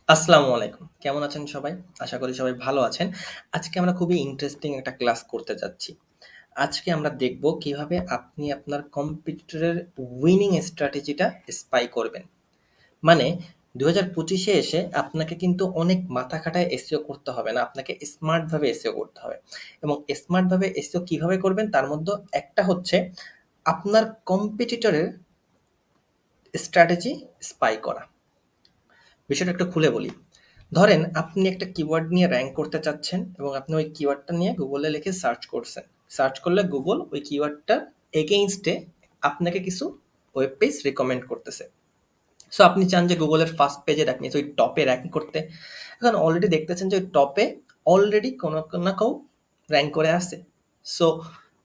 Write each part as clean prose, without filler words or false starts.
আসসালামু আলাইকুম। কেমন আছেন সবাই? আশা করি সবাই ভালো আছেন। আজকে আমরা খুবই ইন্টারেস্টিং একটা ক্লাস করতে যাচ্ছি। আজকে আমরা দেখব কিভাবে আপনি আপনার কম্পিটিটরের উইনিং স্ট্র্যাটেজিটা স্পাই করবেন। মানে ২০২৫ এ এসে আপনাকে কিন্তু অনেক মাথা খাটায় এসইও করতে হবে না। আপনাকে স্মার্ট ভাবে এসইও করতে হবে। এবং স্মার্ট ভাবে এসইও কিভাবে করবেন তার মধ্যে একটা হচ্ছে আপনার কম্পিটিটরের স্ট্র্যাটেজি স্পাই করা। বিষয়টা একটু খুলে বলি। ধরেন আপনি একটা কিওয়ার্ড নিয়ে র‍্যাংক করতে চাচ্ছেন এবং আপনি ওই কিওয়ার্ডটা নিয়ে গুগলে লিখে সার্চ করছেন। সার্চ করলে গুগল ওই কিওয়ার্ডটার এগেইনস্ট এ আপনাকে কিছু ওয়েব পেজ রিকমেন্ড করতেছে। সো আপনি চান যে গুগলের ফার্স্ট পেজে দ্যাট মিনস ওই টপে র‍্যাংক করতে। এখন অলরেডি দেখতেছেন যে ওই টপে অলরেডি কোনো না কেউ র‍্যাংক করে আছে। সো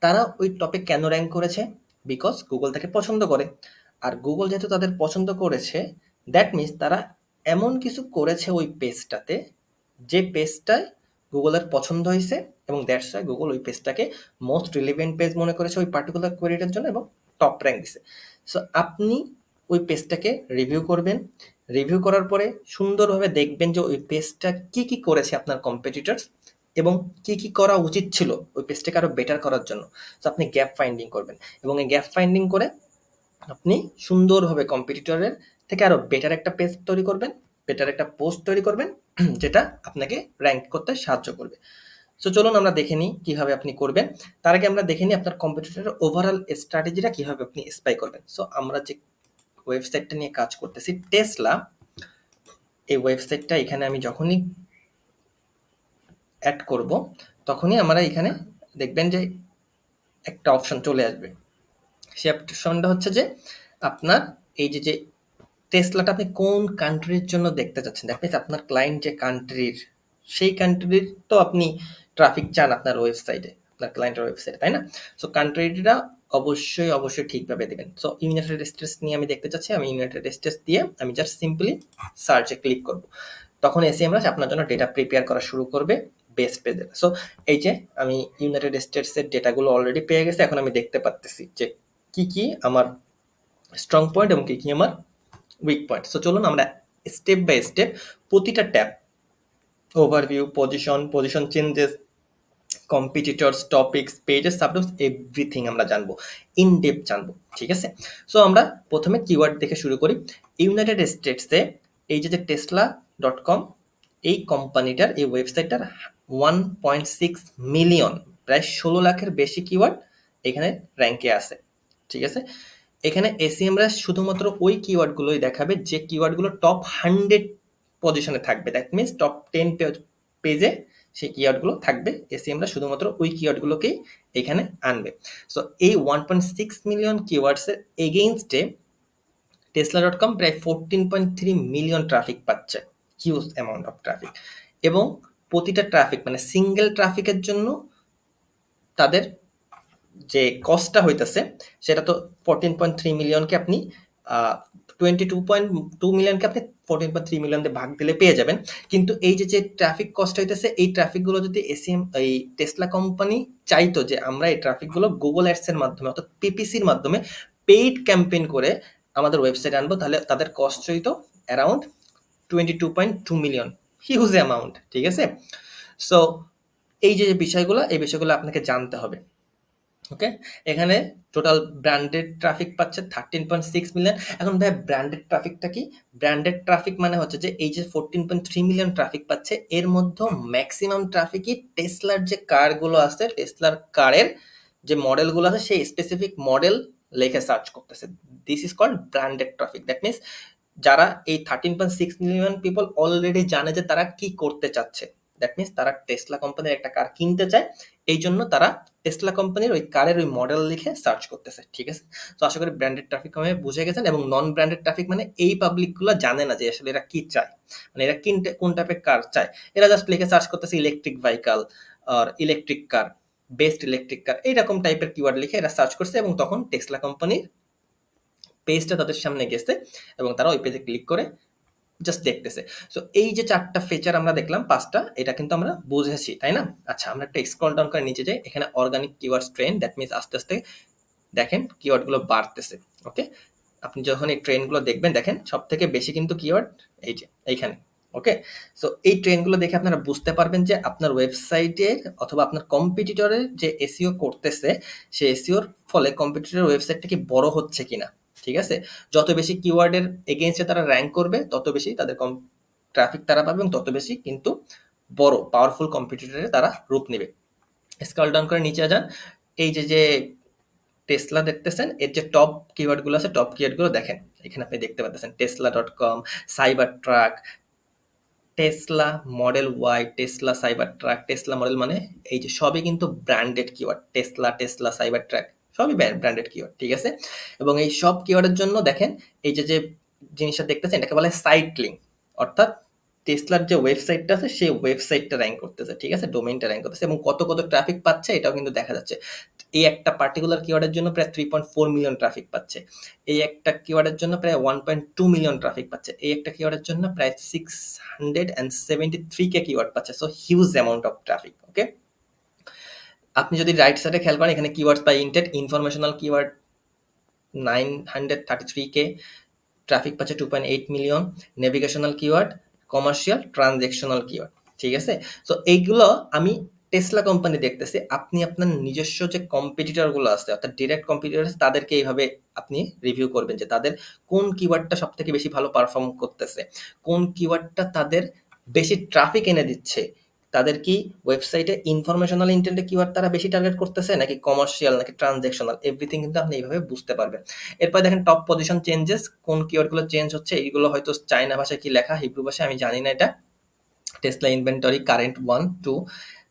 তারা ওই টপে কেন র‍্যাংক করেছে? বিকজ গুগল তাকে পছন্দ করে। আর গুগল যেহেতু তাদের পছন্দ করেছে, দ্যাট মিনস তারা এমন কিছু করেছে ওই পেজটাতে, যে পেজটায় গুগলের পছন্দ হইছে এবং দ্যাটস ওয়াই গুগল ওই পেজটাকে মোস্ট রিলেভেন্ট পেজ মনে করেছে ওই পার্টিকুলার কোয়েরিটার জন্য এবং টপ র‍্যাংক দিছে। সো আপনি ওই পেজটাকে রিভিউ করবেন। রিভিউ করার পরে সুন্দরভাবে দেখবেন যে ওই পেজটা কি করেছে আপনার কম্পিটিটরস এবং কি করা উচিত ছিল ওই পেজটাকে আরো বেটার করার জন্য। সো আপনি গ্যাপ ফাইন্ডিং করবেন এবং এই গ্যাপ ফাইন্ডিং করে আপনি সুন্দরভাবে কম্পিটিটরের থেকে আরো বেটার একটা পেজ তৈরি করবেন, বেটার একটা পোস্ট তৈরি করবেন যেটা আপনাকে র‍্যাংক করতে সাহায্য করবে। সো চলুন আমরা দেখে নিই কিভাবে আপনি করবেন। তার আগে আমরা দেখে নিই আপনার কম্পিটিটরের ওভারঅল স্ট্র্যাটেজিটা কিভাবে আপনি স্পাই করবেন। সো আমরা যে ওয়েবসাইটটা নিয়ে কাজ করতেছি টেসলা, এই ওয়েবসাইটটা এখানে আমি যখনই অ্যাড করব তখনই আমরা এখানে দেখবেন যে একটা অপশন চলে আসবে। সেই অপশনটা হচ্ছে যে আপনার এই যে টেসলাটা আপনি কোন কান্ট্রির জন্য দেখতে চাচ্ছেন, দ্যাট মিনস আপনার ক্লায়েন্ট যে কান্ট্রির, সেই কান্ট্রির তো আপনি ট্রাফিক চান আপনার ওয়েবসাইটে, আপনার ক্লায়েন্টের ওয়েবসাইটে, তাই না? সো কান্ট্রিটা অবশ্যই ঠিকভাবে দেবেন। সো ইউনাইটেড স্টেটস নিয়ে আমি দেখতে চাচ্ছি, আমি ইউনাইটেড স্টেটস দিয়ে আমি জাস্ট সিম্পলি সার্চে ক্লিক করব। তখন এসিএমরা আপনার জন্য ডেটা প্রিপেয়ার করা শুরু করবে বেস্ট পেজে। সো এই যে আমি ইউনাইটেড স্টেটসের ডেটাগুলো অলরেডি পেয়ে গেছি। এখন আমি দেখতে পাচ্তেছি যে কি আমার স্ট্রং পয়েন্ট এবং কি আমার উইক পয়েন্ট। সো চলুন আমরা স্টেপ বাই স্টেপ প্রতিটা tab, overview, position changes, competitors, topics, pages, subtops, everything আমরা জানবো, ইন ডেপথ জানবো, ঠিক আছে? সো আমরা প্রথমে কিওয়ার্ড দেখে শুরু করি। ইউনাইটেড স্টেটসে এই যে টেসলা.com, এই কোম্পানিটার এই ওয়েবসাইটটার 1.6 মিলিয়ন, প্রায় 16 লাখের বেশি কিওয়ার্ড এখানে র্যাঙ্কে আছে, ঠিক আছে? এখানে এসিএমরা শুধুমাত্র ওই কিওয়ার্ডগুলোই দেখাবে যে কিওয়ার্ডগুলো টপ 100 পজিশনে থাকবে, দ্যাট মিনস টপ 10 পেজে সেই কিওয়ার্ডগুলো থাকবে। এসিএমরা শুধুমাত্র ওই কিওয়ার্ডগুলোকেই এখানে আনবে। সো এই 1.6 মিলিয়ন কিওয়ার্ডসের এগেইনস্টে টেসলা.com প্রায় 14.3 মিলিয়ন ট্রাফিক পাচ্ছে, হিউজ অ্যামাউন্ট অফ ট্রাফিক। এবং প্রতিটা ট্রাফিক মানে সিঙ্গেল ট্রাফিকের জন্য তাদের যে কস্টটা হইতেছে সেটা তো 14.3 মিলিয়নকে আপনি 22.2 মিলিয়নকে আপনি 14.3 মিলিয়ন দিয়ে ভাগ দিলে পেয়ে যাবেন। কিন্তু এই যে ট্রাফিক কস্ট হইতেছে, এই ট্রাফিকগুলো যদি এসিএম এই টেসলা কোম্পানি চাইতো যে আমরা এই ট্রাফিকগুলো গুগল অ্যাডস এর মাধ্যমে অর্থাৎ পিপিসির মাধ্যমে পেইড ক্যাম্পেইন করে আমাদের ওয়েবসাইটে আনবো, তাহলে তাদের কস্ট হইতো অ্যারাউন্ড 22.2 মিলিয়ন, হিউজ অ্যামাউন্ট, ঠিক আছে? সো এই যে বিষয়গুলো, এই বিষয়গুলো আপনাকে জানতে হবে। ওকে, এখানে টোটাল ব্র্যান্ডেড ট্রাফিক পাচ্ছে 13.6 মিলিয়ন। এখন ভাই ব্র্যান্ডেড ট্রাফিকটা কি? ব্র্যান্ডেড ট্রাফিক মানে হচ্ছে যে এই যে 14.3 মিলিয়ন ট্রাফিক পাচ্ছে এর মধ্যে ম্যাক্সিমাম ট্রাফিকই টেসলার যে কারগুলো আছে, টেসলার কারের যে মডেলগুলো আছে সেই স্পেসিফিক মডেল লেখে সার্চ করতেছে। This is called branded traffic. That means যারা এই 13.6 মিলিয়ন পিপল অলরেডি জানে যে তারা কি করতে চাচ্ছে, দ্যাট মিনস তারা টেসলা কোম্পানির একটা কার কিনতে চায়, এই জন্য তারা টেসলা কোম্পানির ওই কারের ওই মডেল লিখে সার্চ করতেছে, ঠিক আছে? তো আশা করি ব্র্যান্ডেড ট্রাফিক আমি বুঝে গেছেন। এবং নন ব্র্যান্ডেড ট্রাফিক মানে এই পাবলিকগুলো জানে না যে আসলে এরা কি চায়, মানে এরা কোন টাইপের কার চায়। এরা জাস্ট লিখে সার্চ করতেছে ইলেকট্রিক ভেহিকল আর electric car, best electric car, এইরকম টাইপের কিওয়ার্ড লিখে এরা সার্চ করছে এবং তখন টেসলা কোম্পানির পেজটা তাদের সামনে গেছে এবং তারা ওই পেজে ক্লিক করে জাস্ট দেখতেছে। সো এই যে 4টা ফিচার আমরা দেখলাম, 5টা, এটা কিন্তু আমরা বুঝেছি, তাই না? আচ্ছা, আমরা একটা স্ক্রল ডাউন করে নিচে যাই। এখানে organic keywords trend, that means আস্তে আস্তে দেখেন কিওয়ার্ডগুলো বাড়তেছে। ওকে, আপনি যখন এই ট্রেন্ডগুলো দেখবেন, দেখেন সব থেকে বেশি কিন্তু কিওয়ার্ড এই যে এইখানে ওকে? সো এই ট্রেন্ডগুলো দেখে আপনারা বুঝতে পারবেন যে আপনার ওয়েবসাইটের অথবা আপনার কম্পিটিটরের যে এসইও করতেছে, সে এসইওর ফলে কম্পিটিটরের ওয়েবসাইটটা কি বড় হচ্ছে কিনা। ঠিক আছে? যত বেশি কিওয়ার্ডের এগেইনস্টে তারা র‍্যাংক করবে, তত বেশি তাদের ট্রাফিক তারা পাবে এবং তত বেশি কিন্তু বড় পাওয়ারফুল কম্পিটিটরে তারা রূপ নেবে। স্ক্রল ডাউন করে নিচে যান। এই যে টেসলা দেখতেছেন, এর যে টপ কিওয়ার্ডগুলো আছে, টপ কিওয়ার্ডগুলো দেখেন। এখানে আপনি দেখতে পাচ্ছেন tesla.com, Cybertruck, Tesla model Y, Tesla cyber truck, Tesla model মানে এই যে সবই কিন্তু branded keyword. Tesla cyber truck সবই ব্র্যান্ডেড কিওয়ার্ড। ঠিক আছে? এবং এই সব কিওয়ার্ডের জন্য দেখেন এই যে জিনিসটা দেখতেছেন, এটাকে বলে সাইট লিঙ্ক। অর্থাৎ টেসলার যে ওয়েবসাইটটা আছে সেই ওয়েবসাইটটা র্যাঙ্ক করতেছে। ঠিক আছে? ডোমেইনটা র্যাঙ্ক করতেছে এবং কত ট্রাফিক পাচ্ছে এটাও কিন্তু দেখা যাচ্ছে। এই একটা পার্টিকুলার কিওয়ার্ডের জন্য প্রায় 3.4 মিলিয়ন ট্রাফিক পাচ্ছে। এই একটা কিওয়ার্ডের জন্য প্রায় 1.2 মিলিয়ন ট্রাফিক পাচ্ছে। এই একটা কিওয়ার্ডের জন্য প্রায় 673 কে কিওয়ার্ড পাচ্ছে। So huge amount of traffic. Okay? আপনি যদি রাইট সাইডে খেয়াল করেন, এখানে keywords by intent, informational keyword 933 K, traffic পাচ্ছে 2.8 million, navigational keyword, commercial, transactional keyword. ঠিক আছে? সো এইগুলো আমি টেসলা কোম্পানি দেখতেছি। আপনি আপনার নিজস্ব যে কম্পিটিটরগুলো আছে, অর্থাৎ ডিরেক্ট কম্পিটিটর আছে, তাদেরকে এইভাবে আপনি রিভিউ করবেন যে তাদের কোন কিওয়ার্ডটা সবথেকে বেশি ভালো পারফর্ম করতেছে, কোন কিওয়ার্ডটা তাদের বেশি ট্রাফিক এনে দিচ্ছে, তাদের কি ওয়েবসাইটে ইনফরমেশনাল ইন্টেন্টে কিওয়ার্ড তারা বেশি টার্গেট করতেছে, নাকি কমার্শিয়াল, নাকি ট্রানজ্যাকশনাল, এভরিথিং কিন্তু আপনি এইভাবে বুঝতে পারবেন। এরপর দেখেন টপ পজিশন চেঞ্জেস, কোন কিওয়ার্ডগুলো চেঞ্জ হচ্ছে। এইগুলো হয়তো চায়না ভাষায় কি লেখা, হিব্রু ভাষায় আমি জানি না এটা। টেসলা ইনভেন্টরি কারেন্ট 1, 2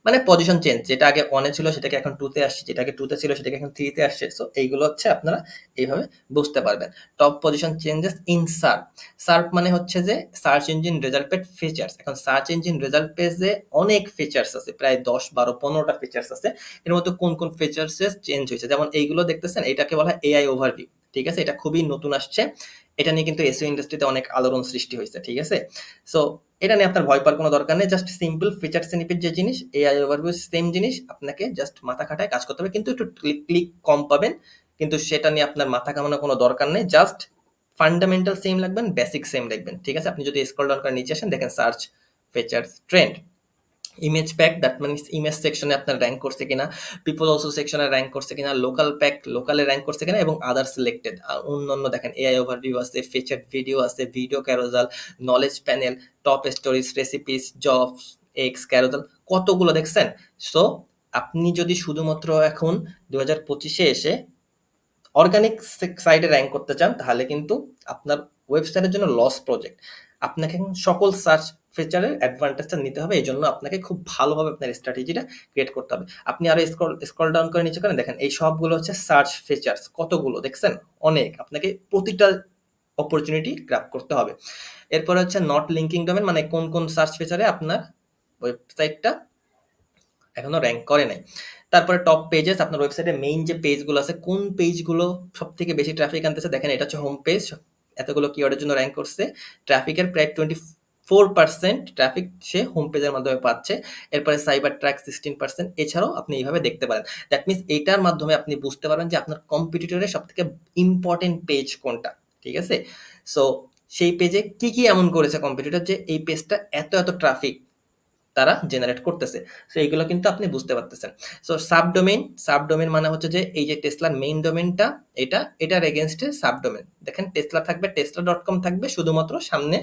মানে পজিশন চেঞ্জ, যেটা আগে 1 এ ছিল সেটাকে এখন 2 তে আসছে, যেটা আগে 2 তে ছিল সেটাকে এখন 3 তে আসছে। সো এইগুলো হচ্ছে আপনারা এইভাবে বুঝতে পারবেন। Top position changes in search. Search মানে হচ্ছে যে search engine result page features. এখন সার্চ ইঞ্জিন রেজাল্ট পেজে অনেক ফিচার্স আছে, প্রায় 10, 12, 15টা ফিচার্স আছে। এর মধ্যে কোন ফিচার্সে চেঞ্জ হয়েছে, যেমন এইগুলো দেখতেছেন, এটাকে বলা হয় এআই ওভারভিউ। ঠিক আছে? এটা খুবই নতুন আসছে। এটা নিয়ে কিন্তু এসইও ইন্ডাস্ট্রিতে অনেক আলোড়ন সৃষ্টি হয়েছে। ঠিক আছে? সো এটা নিয়ে আপনার ভয় পাওয়ার কোনো দরকার নেই। জাস্ট সিম্পল ফিচার স্নিপেট যে জিনিস, এআই ওভারভিউ সেম জিনিস। আপনাকে জাস্ট মাথা খাটায় কাজ করতে হবে, কিন্তু একটু ক্লিক কম পাবেন। কিন্তু সেটা নিয়ে আপনার মাথা ঘামানোর কোনো দরকার নেই। জাস্ট ফান্ডামেন্টাল সেম রাখবেন, বেসিক সেম রাখবেন। ঠিক আছে? আপনি যদি স্ক্রল ডাউন করে নিচে আসেন, দেখেন search features trend, image pack, that means image সেকশনে আপনার র্যাঙ্ক করছে কিনা, পিপল অলসো সেকশনে র্যাঙ্ক করছে কিনা, লোকাল প্যাক লোকালে র্যাঙ্ক করছে কিনা, এবং আদার সিলেক্টেড। আর অন্যান্য দেখেন এআই ওভারভিউ আছে, ফিচার্ড ভিডিও আছে, video carousel, knowledge panel, top stories, recipes, jobs, X carousel, কতগুলো দেখছেন। সো আপনি যদি শুধুমাত্র এখন 2025-এ এসে অর্গানিক সাইডে র্যাঙ্ক করতে চান, তাহলে কিন্তু আপনার ওয়েবসাইটের জন্য লস প্রজেক্ট। আপনাকে এখন সকল সার্চ ফিচারের অ্যাডভান্টেজটা নিতে হবে। এইজন্য আপনাকে খুব ভালোভাবে আপনার স্ট্র্যাটেজিটা ক্রিয়েট করতে হবে। আপনি আরো স্ক্রল ডাউন করে নিচে করেন, দেখেন এই সবগুলো হচ্ছে সার্চ ফিচার্স। কতগুলো দেখছেন? অনেক। আপনাকে প্রতিটা অপরচুনিটি গ্র্যাব করতে হবে। এরপরে হচ্ছে নট লিঙ্কিং ডোমেন, মানে কোন সার্চ ফিচারে আপনার ওয়েবসাইটটা এখনো র‍্যাঙ্ক করে নাই। তারপরে টপ পেজেস, আপনার ওয়েবসাইটে মেইন যে পেজগুলো আছে, কোন পেজগুলো সবথেকে বেশি ট্রাফিক আনতেছে। দেখেন এটা হচ্ছে হোম পেজ, এতগুলো কিওয়ার্ডের জন্য র‍্যাঙ্ক করছে। ট্রাফিকের প্রায় 24% ট্রাফিক সে হোম পেজের মাধ্যমে পাচ্ছে। এরপরে সাইবার ট্র্যাক 16%। এছাড়াও আপনি এইভাবে দেখতে পারেন। দ্যাট মিনস এইটার মাধ্যমে আপনি বুঝতে পারবেন যে আপনার কম্পিটিটরের সবথেকে ইম্পর্টেন্ট পেজ কোনটা। ঠিক আছে? সো সেই পেজে কি এমন করেছে কম্পিটিটর যে এই পেজটা এত ট্রাফিক তারা জেনারেট করতেছে। সো এইগুলো কিন্তু আপনি বুঝতে পারতেছেন। সো সাবডোমেইন মানে হচ্ছে যে এই যে টেসলার মেইন ডোমেইনটা, এটার এগেইনস্টে সাবডোমেইন। দেখেন টেসলা থাকবে, tesla.com থাকবে শুধুমাত্র সামনে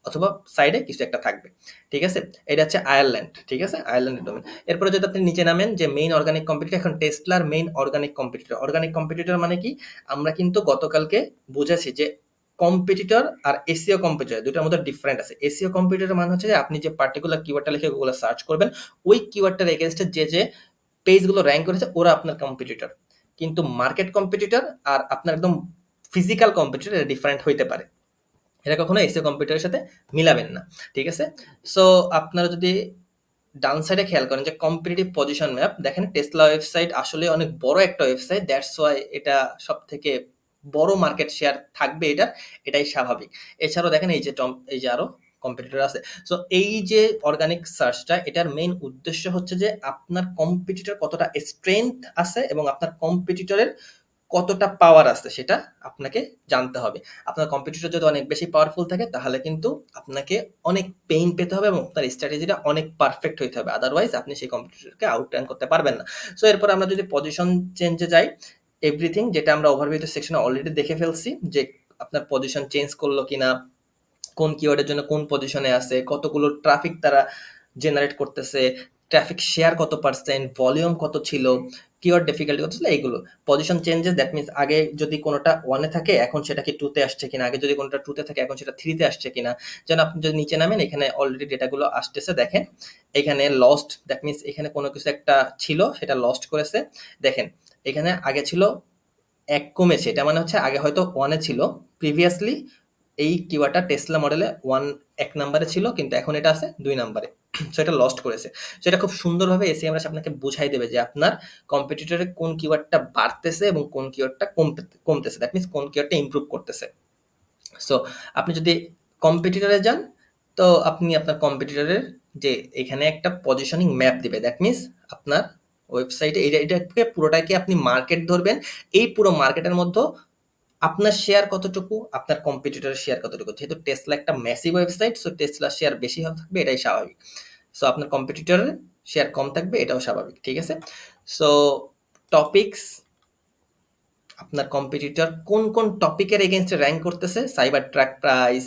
অথবা সাইডে কিছু একটা থাকবে। ঠিক আছে? এটা হচ্ছে আয়ারল্যান্ড। ঠিক আছে? আয়ারল্যান্ডের ডোমেইন। এরপরে যদি আপনি নিচে নামেন, যে মেইন অর্গানিক কম্পিটিটর, এখন টেসলার main organic competitor. Organic competitor মানে কি? আমরা কিন্তু গতকালকে বুঝেছি যে কম্পিটিটর আর এসইও কম্পিটিটর দুটার মধ্যে ডিফারেন্ট আছে। এসইও কম্পিটিটর মানে হচ্ছে যে আপনি যে পার্টিকুলার কিওয়ার্ডটা লিখে গুগলে সার্চ করবেন, ওই কিওয়ার্ডটার এগেইনস্টে যে পেজগুলো র‍্যাঙ্ক করেছে ওরা আপনার কম্পিটিটর। কিন্তু মার্কেট কম্পিটিটর আর আপনার একদম ফিজিক্যাল কম্পিটিটর এটা ডিফারেন্ট হইতে পারে। এটা কখনো এসইও কম্পিটিটরের সাথে মিলাবেন না। ঠিক আছে? সো আপনারা যদি ডান সাইডে খেয়াল করেন যে কম্পিটিটিভ পজিশন ম্যাপ, দেখেন টেসলা ওয়েবসাইট আসলে অনেক বড় একটা ওয়েবসাইট। দ্যাটস ওয়াই এটা সবথেকে বড় মার্কেট শেয়ার থাকবে এটার, এটাই স্বাভাবিক। এছাড়াও দেখেন এই যে আরো কম্পিটিটর আছে। সো এই যে অর্গানিক সার্চটা, এটার মেইন উদ্দেশ্য হচ্ছে যে আপনার কম্পিটিটর কতটা স্ট্রেংথ আছে এবং আপনার কম্পিটিটরের কতটা পাওয়ার আছে সেটা আপনাকে জানতে হবে। আপনার কম্পিটিটর যদি অনেক বেশি পাওয়ারফুল থাকে তাহলে কিন্তু আপনাকে অনেক পেইন পেতে হবে এবং আপনার স্ট্র্যাটেজিটা অনেক পারফেক্ট হইতে হবে। আদারওয়াইজ আপনি সেই কম্পিটিটরকে আউটরান করতে পারবেন না। সো এরপর আমরা যদি পজিশন চেঞ্জে যাই, এভরিথিং যেটা আমরা ওভারভিউ সেকশনে অলরেডি দেখে ফেলছি যে আপনার পজিশন চেঞ্জ করলো কিনা, কোন কিওয়ার্ডের জন্য কোন পজিশনে আছে, কতগুলো ট্রাফিক তারা জেনারেট করতেছে, ট্রাফিক শেয়ার কত পার্সেন্ট, ভলিউম কত ছিল, কিওয়ার্ড ডিফিকাল্টি কত ছিল, এইগুলো পজিশন চেঞ্জেস। দ্যাট মিনস আগে যদি কোনোটা ওয়ানে থাকে এখন সেটা কি টুতে আসছে কিনা, আগে যদি কোনোটা টুতে থাকে এখন সেটা থ্রিতে আসছে কিনা। যেন আপনি যদি নিচে নামেন এখানে অলরেডি ডেটাগুলো আসতেছে দেখেন, এখানে লস্ট, দ্যাট মিনস এখানে কোনো কিছু একটা ছিল সেটা লস্ট করেছে। দেখেন এখানে আগে ছিল এক কমেছে, এটা মানে হচ্ছে আগে হয়তো ওয়ানে ছিল প্রিভিয়াসলি, এই কিওয়ার্ডটা টেসলা মডেলে এক নাম্বারে ছিল কিন্তু এখন এটা আছে 2 নাম্বারে। সো এটা লস্ট করেছে। সো এটা খুব সুন্দরভাবে এসইএমআর আপনাকে বুঝাই দেবে যে আপনার কম্পিটিটরে কোন কিওয়ার্ডটা বাড়তেছে এবং কোন কিওয়ার্ডটা কমতেছে। দ্যাট মিনস কোন কিওয়ার্ডটা ইমপ্রুভ করতেছে। সো আপনি যদি কম্পিটিটরে যান তো আপনি আপনার কম্পিটিটরের যে এখানে একটা পজিশনিং ম্যাপ দিবে। দ্যাট মিনস আপনার ওয়েবসাইটে এটাকে পুরোটাকে আপনি মার্কেট ধরবেন। এই পুরো মার্কেটের মধ্যে আপনার শেয়ার কতটুকু, আপনার কম্পিটিটরের শেয়ার কতটুকু। যেহেতু টেসলা একটা ম্যাসিভ ওয়েবসাইট, সো টেসলার শেয়ার বেশি থাকবে, এটাই স্বাভাবিক। সো আপনার কম্পিটিটরের শেয়ার কম থাকবে, এটাও স্বাভাবিক। ঠিক আছে? সো টপিকস, আপনার কম্পিটিটর কোন কোন টপিকের এগেইনস্টে র্যাঙ্ক করতেছে, সাইবার ট্রাক প্রাইস,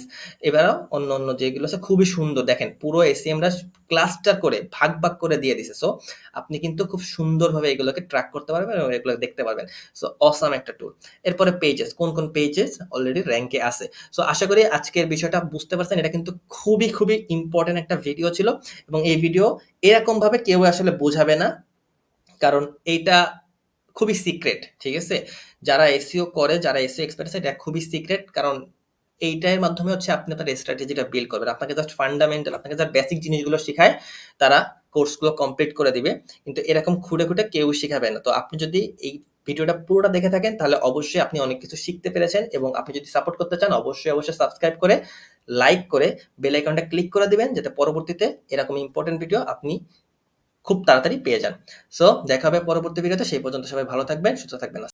এবারও অন্য যেগুলো আছে খুবই সুন্দর। দেখেন পুরো এসইএমরা ক্লাস্টার করে ভাগ করে দিয়ে দিছে। সো আপনি কিন্তু খুব সুন্দরভাবে এগুলোকে ট্র্যাক করতে পারবেন এবং এগুলো দেখতে পারবেন। সো অসাম একটা টুল। এরপরে পেজেস, কোন পেজেস অলরেডি র্যাঙ্কে আছে। সো আশা করি আজকের বিষয়টা বুঝতে পারছেন। এটা কিন্তু খুবই ইম্পর্টেন্ট একটা ভিডিও ছিল এবং এই ভিডিও এরকমভাবে কেউ আসলে বোঝাবে না, কারণ এইটা খুবই সিক্রেট। ঠিক আছে? যারা এসইও করে, যারা এসইও এক্সপার্ট আছে, এটা খুবই সিক্রেট, কারণ এইটার মাধ্যমে হচ্ছে আপনি আপনার স্ট্র্যাটেজিটা বিল্ড করবেন। আপনাকে জাস্ট ফান্ডামেন্টাল, আপনাকে যারা বেসিক জিনিসগুলো শেখায় তারা কোর্সগুলো কমপ্লিট করে দিবে, কিন্তু এরকম খুঁটে কেউ শিখাবে না। তো আপনি যদি এই ভিডিওটা পুরোটা দেখে থাকেন তাহলে অবশ্যই আপনি অনেক কিছু শিখতে পেরেছেন এবং আপনি যদি সাপোর্ট করতে চান অবশ্যই সাবস্ক্রাইব করে, লাইক করে, বেল আইকনটা ক্লিক করে দিবেন যাতে পরবর্তীতে এরকম ইম্পর্টেন্ট ভিডিও আপনি খুব তাড়াতাড়ি পেয়ে যান। সো দেখা হবে পরবর্তী ভিডিওতে। সেই পর্যন্ত সবাই ভালো থাকবেন, সুস্থ থাকবেন।